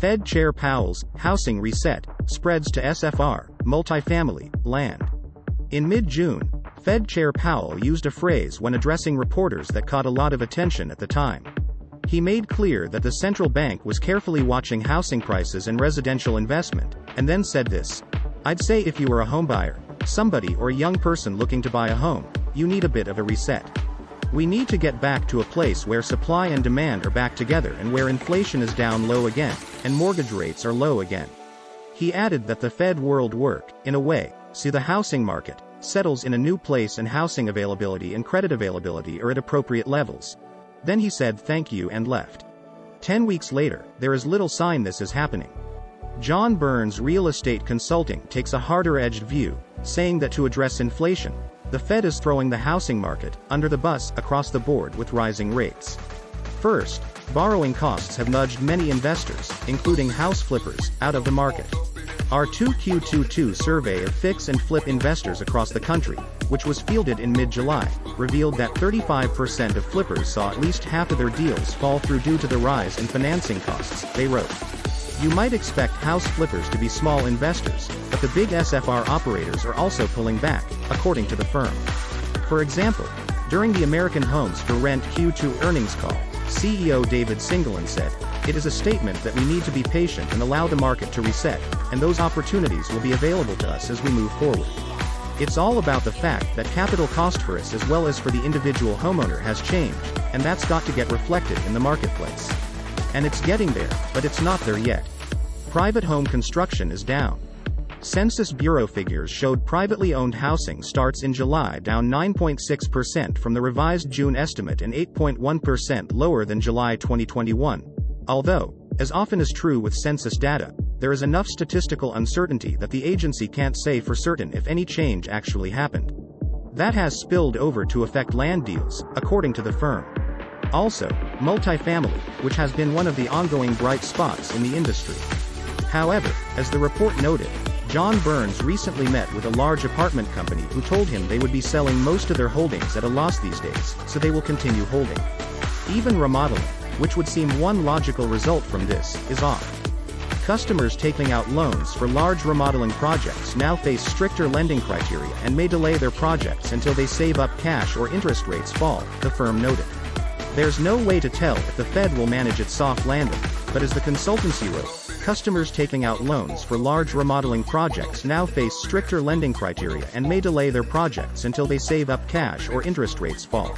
Fed Chair Powell's housing reset spreads to SFR, multifamily, land. In mid-June, Fed Chair Powell used a phrase when addressing reporters that caught a lot of attention at the time. He made clear that the central bank was carefully watching housing prices and residential investment, and then said this: "I'd say if you were a homebuyer, somebody or a young person looking to buy a home, you need a bit of a reset. We need to get back to a place where supply and demand are back together and where inflation is down low again, and mortgage rates are low again." He added that the Fed world work, in a way, see the housing market settles in a new place and housing availability and credit availability are at appropriate levels. Then he said thank you and left. 10 weeks later, there is little sign this is happening. John Burns Real Estate Consulting takes a harder-edged view, saying that to address inflation, the Fed is throwing the housing market under the bus across the board with rising rates. First, borrowing costs have nudged many investors, including house flippers, out of the market. Our 2Q22 survey of fix and flip investors across the country, which was fielded in mid-July, revealed that 35% of flippers saw at least half of their deals fall through due to the rise in financing costs, they wrote. You might expect house flippers to be small investors, but the big SFR operators are also pulling back, according to the firm. For example, during the American Homes for Rent Q2 earnings call, CEO David Singelin said, "It is a statement that we need to be patient and allow the market to reset, and those opportunities will be available to us as we move forward. It's all about the fact that capital cost for us as well as for the individual homeowner has changed, and that's got to get reflected in the marketplace. And it's getting there, but it's not there yet. Private home construction is down." Census Bureau figures showed privately owned housing starts in July down 9.6% from the revised June estimate and 8.1% lower than July 2021. Although, as often is true with census data, there is enough statistical uncertainty that the agency can't say for certain if any change actually happened. That has spilled over to affect land deals, according to the firm. Also, multifamily, which has been one of the ongoing bright spots in the industry. However, as the report noted, John Burns recently met with a large apartment company who told him they would be selling most of their holdings at a loss these days, so they will continue holding. Even remodeling, which would seem one logical result from this, is off. Customers taking out loans for large remodeling projects now face stricter lending criteria and may delay their projects until they save up cash or interest rates fall, the firm noted. There's no way to tell if the Fed will manage its soft landing, but as the consultancy wrote, customers taking out loans for large remodeling projects now face stricter lending criteria and may delay their projects until they save up cash or interest rates fall.